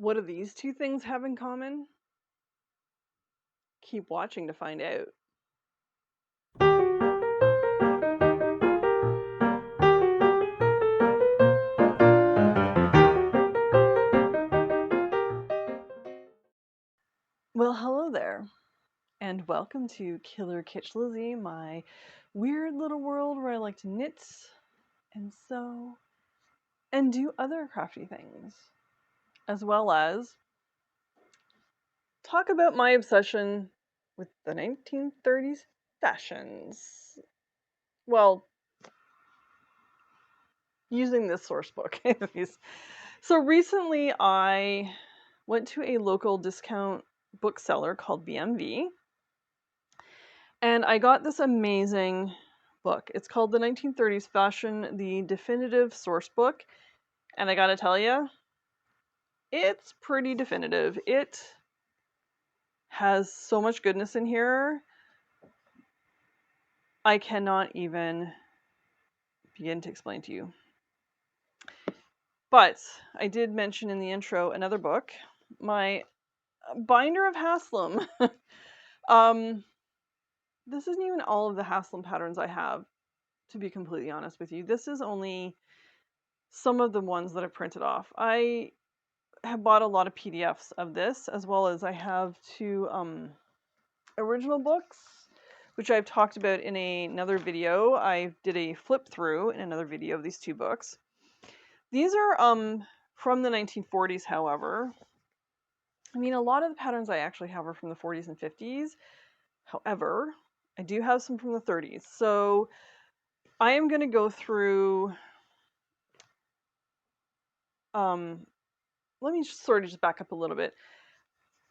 What do these two things have in common? Keep watching to find out. Well, hello there, and welcome to Killer Kitsch Lizzie, my weird little world where I like to knit and sew and do other crafty things, as well as talk about my obsession with the 1930s fashions. Well, using this source book. So recently I went to a local discount bookseller called BMV, and I got this amazing book. It's called The 1930s Fashion, the Definitive Source Book, and I gotta tell you, it's pretty definitive. It has so much goodness in here. I cannot even begin to explain to you. But I did mention in the intro another book, my Binder of Haslam. This isn't even all of the Haslam patterns I have, to be completely honest with you. This is only some of the ones that I printed off. I have bought a lot of PDFs of this, as well as I have two original books, which I've talked about in another video. I did a flip through in another video of these two books. These are from the 1940s, however. I mean, a lot of the patterns I actually have are from the 40s and 50s. However, I do have some from the 30s. So I am going to go through, let me sort of just back up a little bit.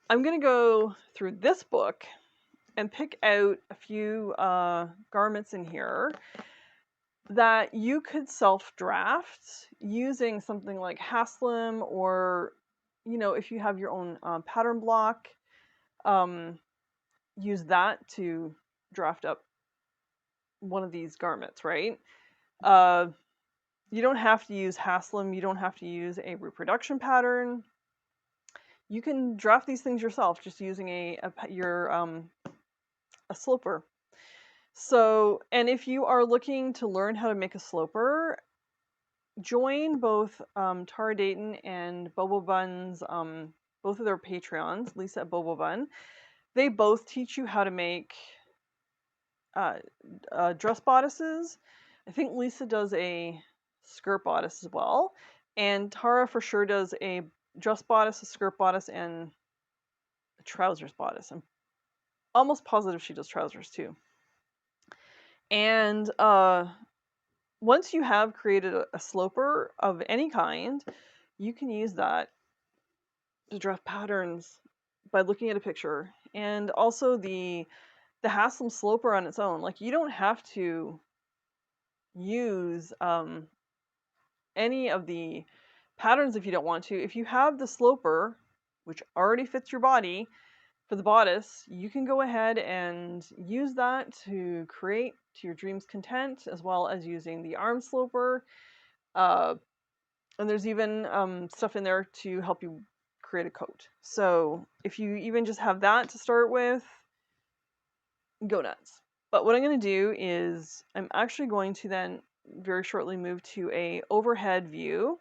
I'm going to go through this book and pick out a few garments in here that you could self-draft using something like Haslam, or, you know, if you have your own pattern block, use that to draft up one of these garments, right? You don't have to use Haslam. You don't have to use a reproduction pattern. You can draft these things yourself just using a sloper. So, and if you are looking to learn how to make a sloper, join both Tara Dayton and Bobo Bun's, both of their Patreons, Lisa at Bobo Bun. They both teach you how to make dress bodices. I think Lisa does a skirt bodice as well, and Tara for sure does a dress bodice, a skirt bodice, and a trousers bodice. I'm almost positive she does trousers too. And once you have created a sloper of any kind, you can use that to draft patterns by looking at a picture. And also the Haslam sloper on its own. Like, you don't have to use any of the patterns if you don't want to. If you have the sloper, which already fits your body for the bodice, you can go ahead and use that to create to your dream's content, as well as using the arm sloper. And there's even stuff in there to help you create a coat. So if you even just have that to start with, go nuts. But what I'm going to do is I'm actually going to then very shortly move to a overhead view,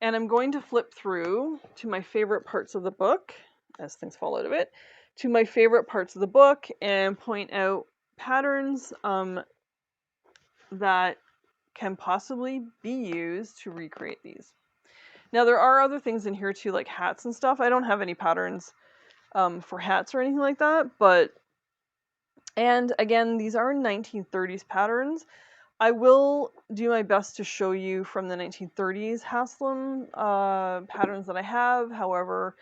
and I'm going to flip through to my favorite parts of the book, as things fall out of it, to my favorite parts of the book and point out patterns that can possibly be used to recreate these. Now, there are other things in here too, like hats and stuff. I don't have any patterns for hats or anything like that, but, and again, these are 1930s patterns. I will do my best to show you from the 1930s Haslam patterns that I have. However,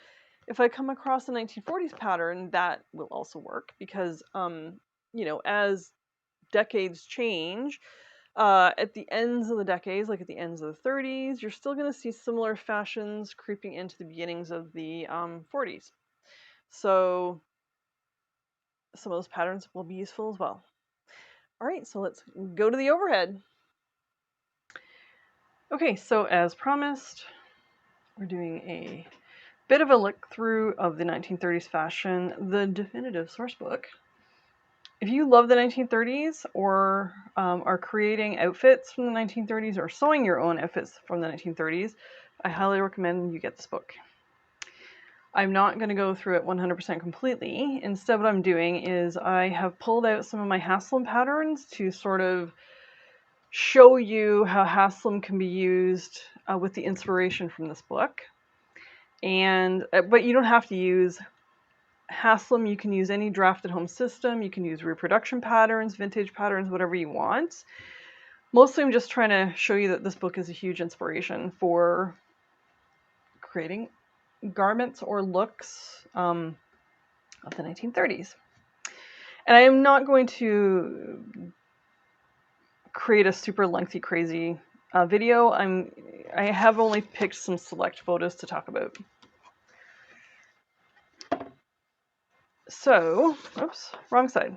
if I come across a 1940s pattern, that will also work because, you know, as decades change, at the ends of the decades, like at the ends of the 30s, you're still going to see similar fashions creeping into the beginnings of the 40s. So some of those patterns will be useful as well. All right, so let's go to the overhead. Okay, so as promised, we're doing a bit of a look through of the 1930s fashion, the definitive source book. If you love the 1930s or are creating outfits from the 1930s or sewing your own outfits from the 1930s, I highly recommend you get this book. I'm not going to go through it 100% completely. Instead, what I'm doing is I have pulled out some of my Haslam patterns to sort of show you how Haslam can be used with the inspiration from this book. But you don't have to use Haslam. You can use any drafted home system. You can use reproduction patterns, vintage patterns, whatever you want. Mostly I'm just trying to show you that this book is a huge inspiration for creating garments or looks of the 1930s. And I am not going to create a super lengthy, crazy video. I have only picked some select photos to talk about. So, oops, wrong side.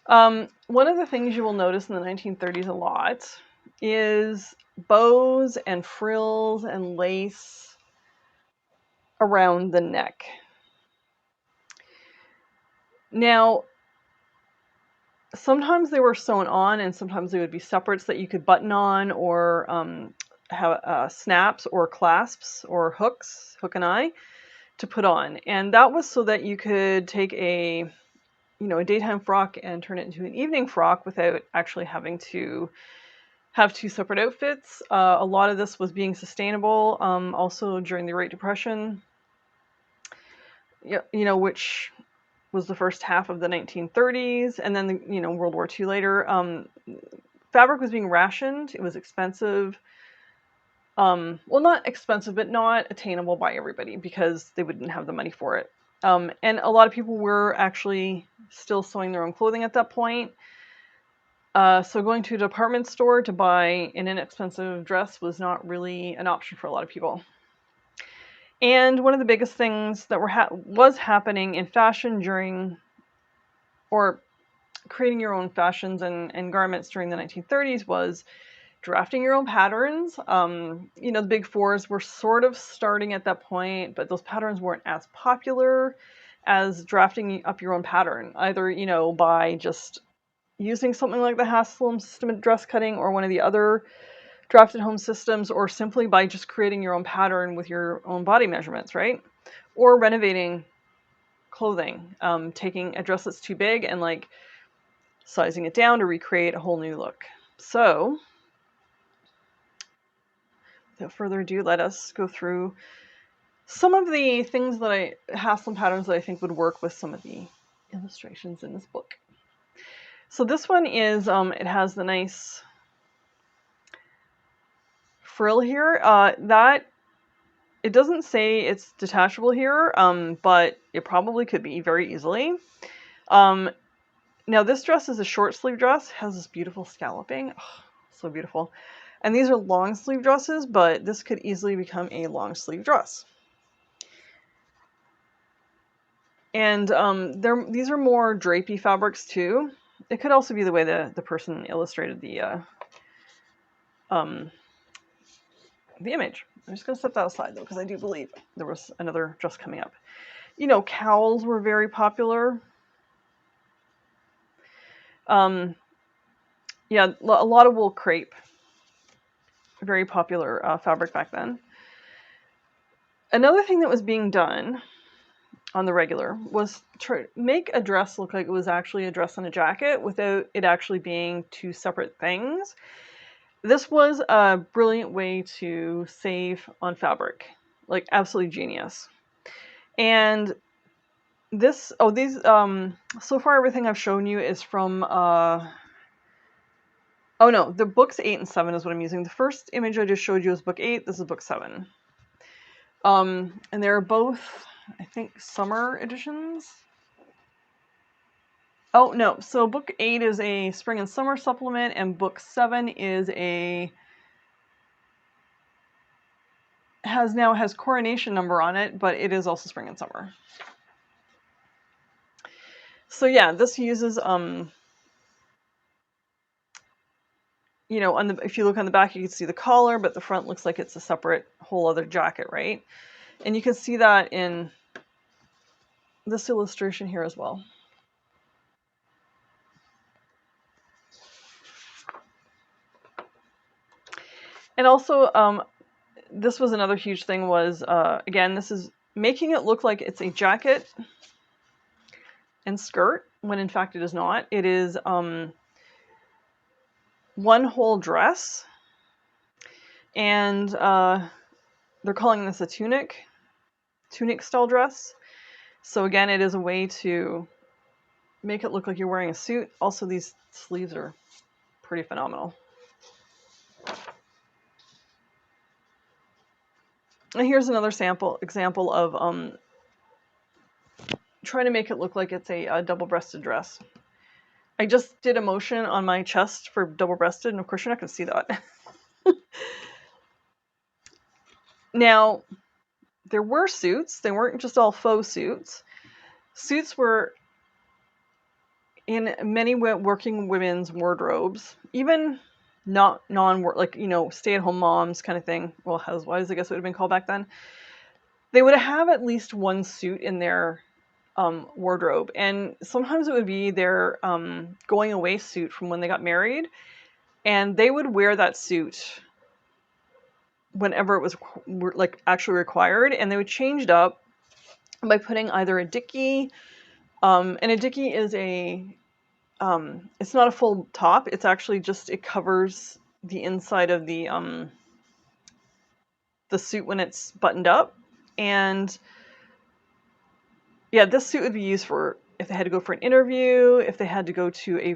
One of the things you will notice in the 1930s a lot is bows and frills and lace around the neck. Now, sometimes they were sewn on and sometimes they would be separates that you could button on or have snaps or clasps or hooks, hook and eye, to put on. And that was so that you could take a daytime frock and turn it into an evening frock without actually having to have two separate outfits. A lot of this was being sustainable also during the Great Depression, which was the first half of the 1930s, and then World War II later. Fabric was being rationed. It was expensive. Well, not expensive, but not attainable by everybody because they wouldn't have the money for it. And a lot of people were actually still sewing their own clothing at that point. So going to a department store to buy an inexpensive dress was not really an option for a lot of people. And one of the biggest things that was happening in fashion during, or creating your own fashions and garments during the 1930s was drafting your own patterns. The big fours were sort of starting at that point, but those patterns weren't as popular as drafting up your own pattern, either, by just using something like the Haslam system of dress cutting or one of the other drafted home systems, or simply by just creating your own pattern with your own body measurements, right? Or renovating clothing, taking a dress that's too big and sizing it down to recreate a whole new look. So, without further ado, let us go through some of the things Haslam patterns that I think would work with some of the illustrations in this book. So this one is, it has the nice frill here. It doesn't say it's detachable here, but it probably could be very easily. Now this dress is a short sleeve dress, has this beautiful scalloping. Oh, so beautiful. And these are long sleeve dresses, but this could easily become a long sleeve dress. And these are more drapey fabrics too. It could also be the way the person illustrated the image. I'm just going to set that aside though, because I do believe there was another dress coming up. Cowls were very popular. Yeah, a lot of wool crepe. Very popular fabric back then. Another thing that was being done on the regular was to make a dress look like it was actually a dress and a jacket without it actually being two separate things. This was a brilliant way to save on fabric, absolutely genius. And so far everything I've shown you is from, oh no, the books 8 and 7 is what I'm using. The first image I just showed you is book 8, this is book 7. And they're both, I think, summer editions. Oh no, so book 8 is a spring and summer supplement, and book 7 is has coronation number on it, but it is also spring and summer. So yeah, this uses if you look on the back, you can see the collar, but the front looks like it's a separate whole other jacket, right? And you can see that in this illustration here as well. And also, this was another huge thing was, again, this is making it look like it's a jacket and skirt, when in fact it is not. It is one whole dress, and they're calling this a tunic style dress. So again, it is a way to make it look like you're wearing a suit. Also, these sleeves are pretty phenomenal. And here's another example of trying to make it look like it's a double-breasted dress. I just did a motion on my chest for double-breasted, and of course you're not going to see that. Now, there were suits. They weren't just all faux suits. Suits were in many working women's wardrobes, even not non-work, like, you know, stay-at-home moms kind of thing. Well, housewives, I guess it would have been called back then. They would have at least one suit in their wardrobe, and sometimes it would be their going away suit from when they got married, and they would wear that suit whenever it was like actually required, and they would change it up by putting either a dicky, and a dicky is it's not a full top, it's actually just, it covers the inside of the suit when it's buttoned up. And yeah, this suit would be used for if they had to go for an interview, if they had to go to a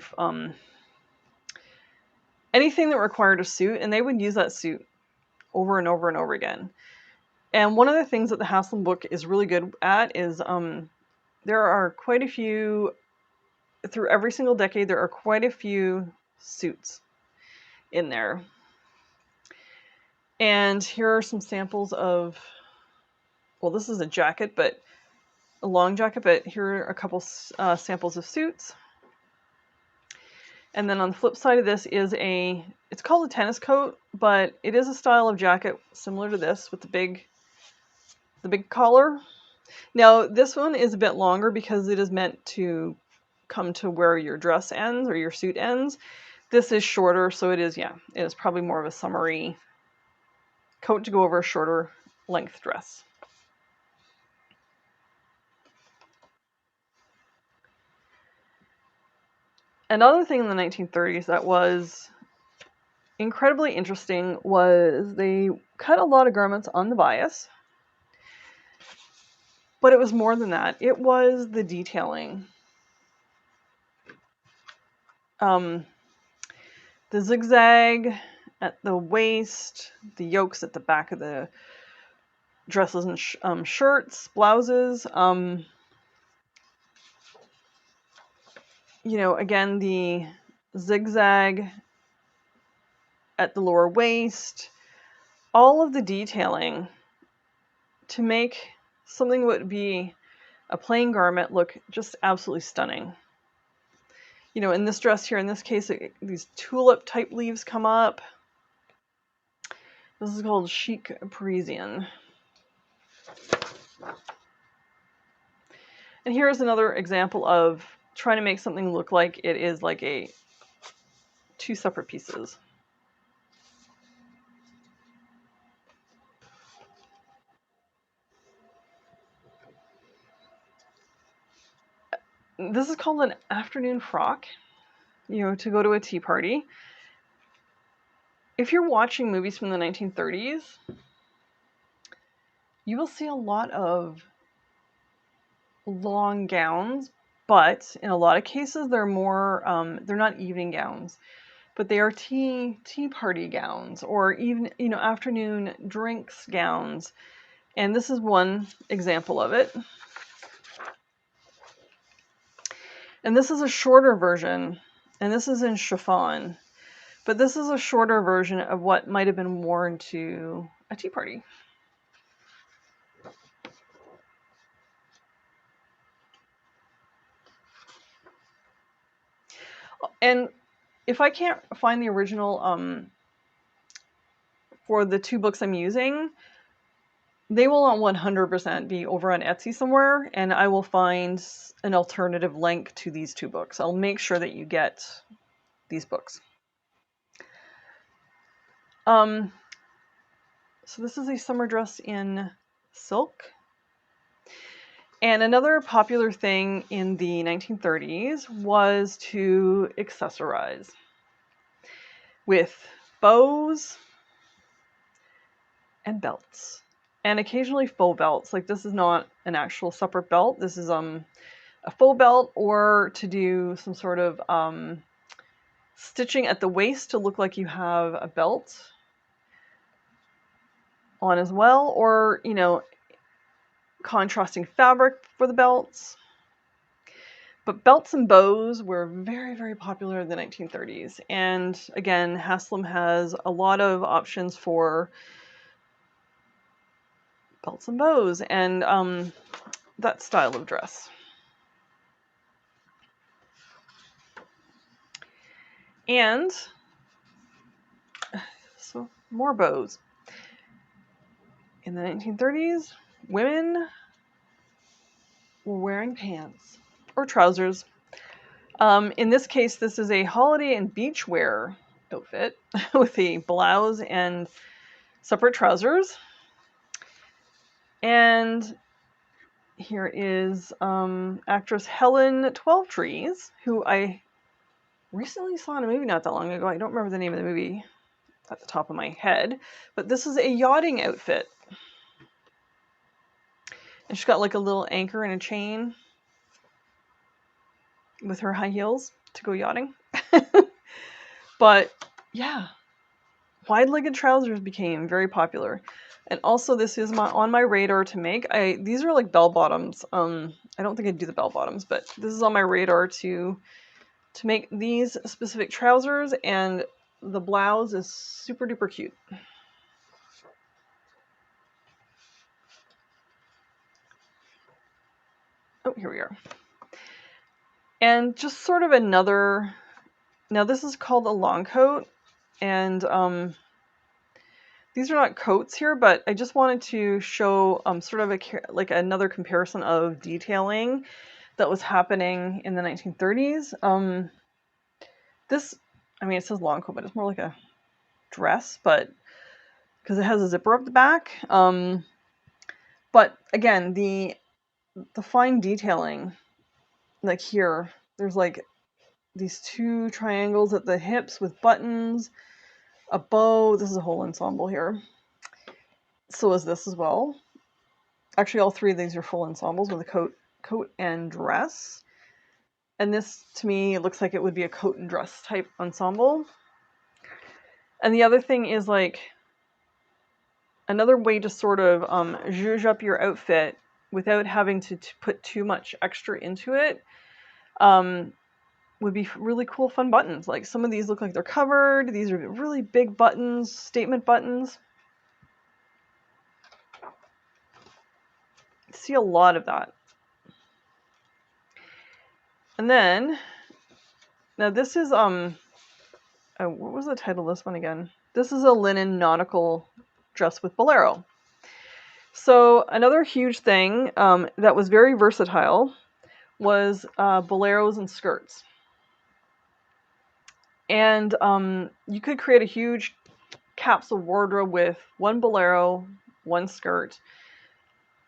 anything that required a suit, and they would use that suit over and over and over again. And one of the things that the Haslam book is really good at is there are quite a few, through every single decade, there are quite a few suits in there. And here are some samples of, well, this is a jacket, but a long jacket, but here are a couple samples of suits. And then on the flip side of this is it's called a tennis coat, but it is a style of jacket similar to this with the big collar. Now, this one is a bit longer because it is meant to come to where your dress ends or your suit ends. This is shorter, so it is probably more of a summery coat to go over a shorter length dress. Another thing in the 1930s that was incredibly interesting was they cut a lot of garments on the bias. But it was more than that. It was the detailing. The zigzag at the waist, the yokes at the back of the dresses and shirts, blouses. You know, again, the zigzag at the lower waist. All of the detailing to make something that would be a plain garment look just absolutely stunning. You know, in this dress here, in this case, these tulip type leaves come up. This is called chic Parisian. And here's another example of trying to make something look like it is like two separate pieces. This is called an afternoon frock, you know, to go to a tea party. If you're watching movies from the 1930s, you will see a lot of long gowns, but in a lot of cases they're more, they're not evening gowns, but they are tea party gowns, or even, you know, afternoon drinks gowns. And this is one example of it. And this is a shorter version, and this is in chiffon, but this is a shorter version of what might have been worn to a tea party. And if I can't find the original for the two books I'm using, they will not 100% be over on Etsy somewhere, and I will find an alternative link to these two books. I'll make sure that you get these books. So this is a summer dress in silk. And another popular thing in the 1930s was to accessorize with bows and belts, and occasionally faux belts. Like, this is not an actual separate belt. This is a faux belt, or to do some sort of stitching at the waist to look like you have a belt on as well, or, you know, contrasting fabric for the belts. But belts and bows were very, very popular in the 1930s. And again, Haslam has a lot of options for belts and bows and that style of dress. And so more bows. In the 1930s, women were wearing pants or trousers. In this case, this is a holiday and beach wear outfit with a blouse and separate trousers. And here is actress Helen Twelvetrees, who I recently saw in a movie not that long ago. I don't remember the name of the movie at the top of my head, but this is a yachting outfit. And she's got like a little anchor and a chain with her high heels to go yachting. But yeah, wide-legged trousers became very popular. And also, this is on my radar to make. These are like bell bottoms. I don't think I'd do the bell bottoms, but this is on my radar to make these specific trousers, and the blouse is super duper cute. Oh, here we are. And just sort of another, now this is called a long coat, and these are not coats here, but I just wanted to show sort of like another comparison of detailing that was happening in the 1930s. This, I mean, it says long coat, but it's more like a dress, but because it has a zipper up the back. But again, the fine detailing, like here, there's like these two triangles at the hips with buttons, a bow. This is a whole ensemble here. So is this as well. Actually, all three of these are full ensembles with a coat and dress. And this, to me, looks like it would be a coat and dress type ensemble. And the other thing is, like, another way to sort of zhuzh up your outfit without having to put too much extra into it would be really cool, fun buttons. Like, some of these look like they're covered. These are really big buttons, statement buttons. I see a lot of that. And then, now this is, what was the title of this one again? This is a linen nautical dress with bolero. So another huge thing that was very versatile was boleros and skirts. And you could create a huge capsule wardrobe with one bolero, one skirt,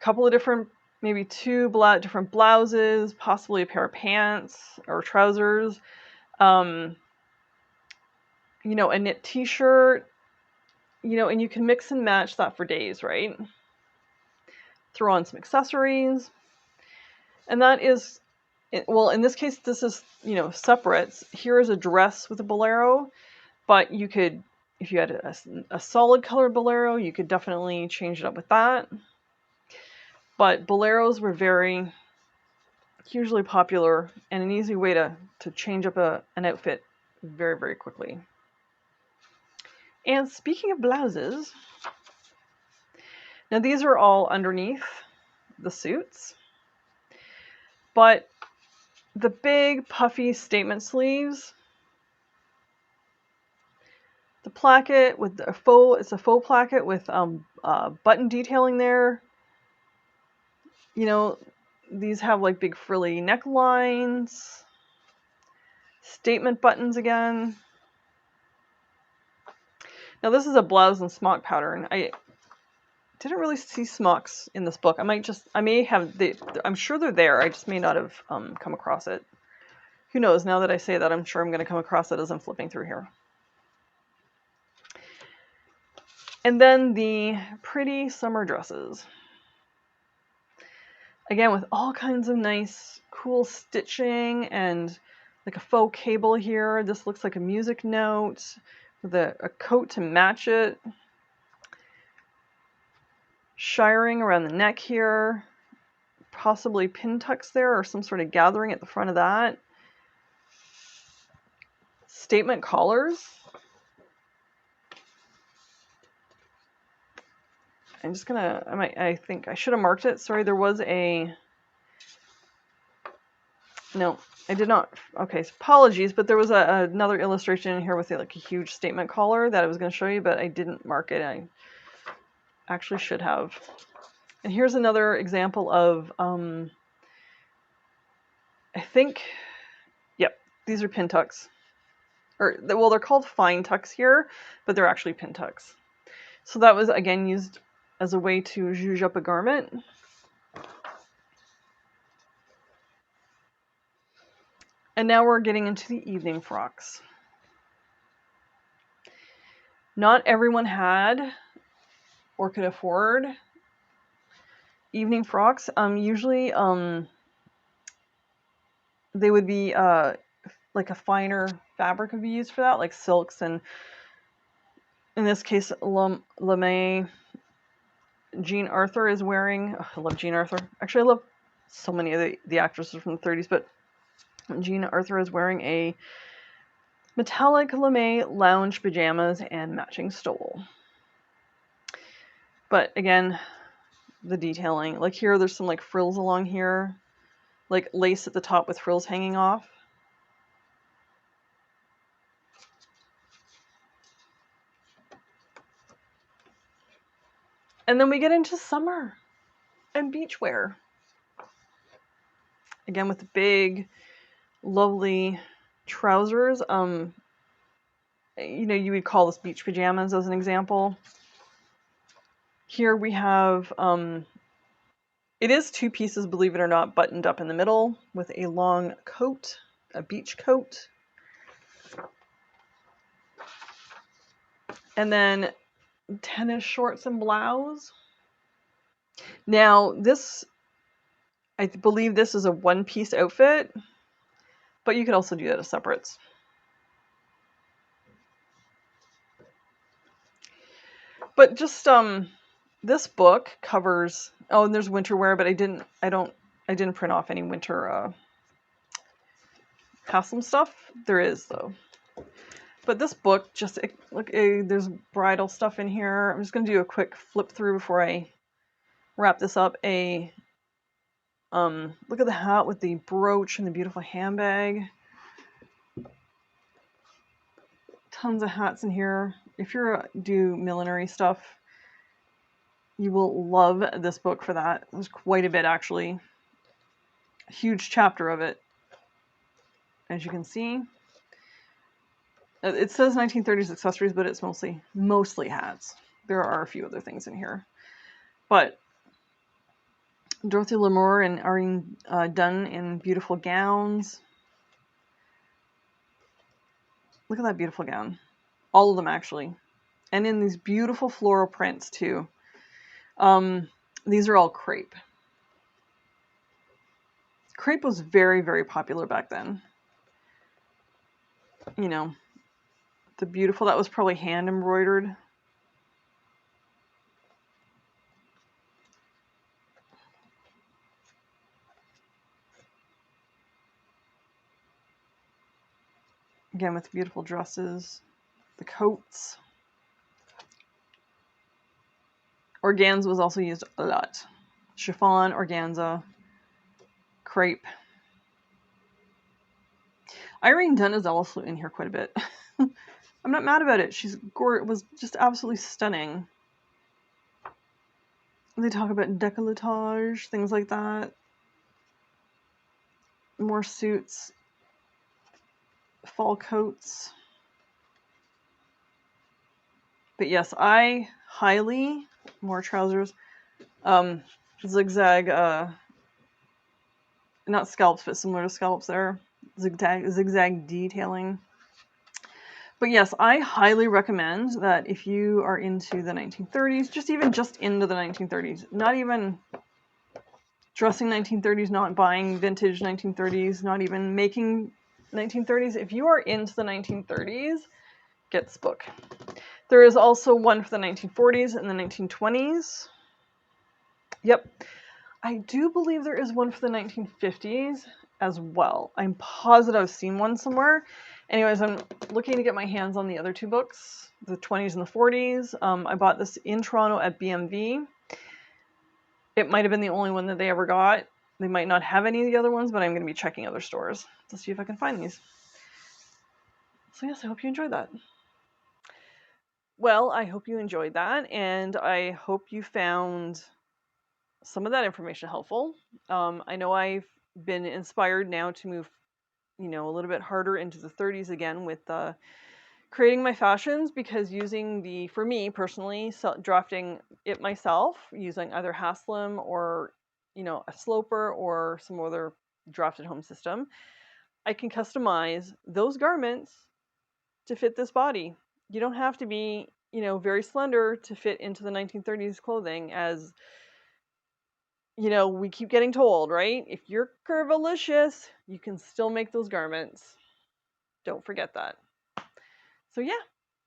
a couple of different, maybe two different blouses, possibly a pair of pants or trousers, you know, a knit t-shirt, you know, and you can mix and match that for days, right? Throw on some accessories. And that is, well, in this case, this is, you know, separate. Here is a dress with a bolero, but you could, if you had a solid colored bolero, you could definitely change it up with that. But boleros were very hugely popular and an easy way to change up an outfit very, very quickly. And speaking of blouses, now these are all underneath the suits, but the big puffy statement sleeves, the placket with a faux. It's a faux placket with button detailing there. You know, these have like big frilly necklines. Statement buttons again. Now this is a blouse and smock pattern. I didn't really see smocks in this book. I may have, I'm sure they're there. I just may not have come across it. Who knows? Now that I say that, I'm sure I'm going to come across it as I'm flipping through here. And then the pretty summer dresses. Again, with all kinds of nice, cool stitching and like a faux cable here. This looks like a music note with a coat to match it. Shiring around the neck here. Possibly pin tucks there or some sort of gathering at the front of that. Statement collars. I'm just gonna, I think I should have marked it. Sorry, there was a, no, I did not. Okay, so apologies, but there was another illustration in here with like a huge statement collar that I was going to show you, but I didn't mark it. I actually should have. And here's another example of, I think, yep, these are pin tucks. Or, well, they're called fine tucks here, but they're actually pin tucks. So that was, again, used as a way to zhuzh up a garment. And now we're getting into the evening frocks. Not everyone had or could afford evening frocks. Usually they would be like a finer fabric would be used for that, like silks, and in this case lame. Jean Arthur is wearing, I love Jean Arthur. Actually, I love so many of the actresses from the 30s, but Jean Arthur is wearing a metallic lame lounge pajamas and matching stole. But again, the detailing, like here, there's some like frills along here, like lace at the top with frills hanging off. And then we get into summer and beachwear. Again, with the big, lovely trousers. You know, you would call this beach pajamas as an example. Here we have, it is two pieces, believe it or not, buttoned up in the middle with a long coat, a beach coat. And then tennis shorts and blouse. Now, this, I believe this is a one-piece outfit, but you could also do that as separates. But just this book covers, oh, and there's winter wear, but I didn't print off any winter Haslam stuff. There is though. But this book just look, there's bridal stuff in here. I'm just gonna do a quick flip through before I wrap this up. Look at the hat with the brooch and the beautiful handbag. Tons of hats in here. If you're do millinery stuff, you will love this book for that. There's quite a bit actually. A huge chapter of it, as you can see. It says 1930s accessories, but it's mostly hats. There are a few other things in here, but Dorothy Lamour and Irene Dunne in beautiful gowns. Look at that beautiful gown. All of them actually, and in these beautiful floral prints too. These are all crepe. Crepe was very, very popular back then. You know, the beautiful, that was probably hand embroidered. Again, with beautiful dresses, the coats. Organza was also used a lot. Chiffon, organza, crepe. Irene Dunne is also in here quite a bit. I'm not mad about it. It was just absolutely stunning. They talk about décolletage, things like that. More suits, fall coats. But yes, I highly, more trousers, zigzag, not scallops, but similar to scallops there, zigzag detailing. But yes, I highly recommend that if you are into the 1930s, just into the 1930s, not even dressing 1930s, not buying vintage 1930s, not even making 1930s. If you are into the 1930s, get this book. There is also one for the 1940s and the 1920s. Yep. I do believe there is one for the 1950s as well. I'm positive I've seen one somewhere. Anyways, I'm looking to get my hands on the other two books, the 20s and the 40s. I bought this in Toronto at BMV. It might have been the only one that they ever got. They might not have any of the other ones, but I'm going to be checking other stores to see if I can find these. So yes, I hope you enjoyed that. Well, I hope you enjoyed that, and I hope you found some of that information helpful. I know I've been inspired now to move, a little bit harder into the 30s again with creating my fashions, because for me personally, drafting it myself using either Haslam or, a sloper or some other drafted home system, I can customize those garments to fit this body. You don't have to be, very slender to fit into the 1930s clothing, as we keep getting told, right? If you're curvilicious, you can still make those garments. Don't forget that. So yeah,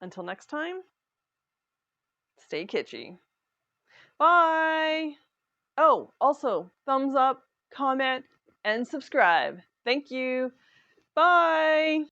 until next time, stay kitschy. Bye! Oh, also, thumbs up, comment, and subscribe. Thank you. Bye!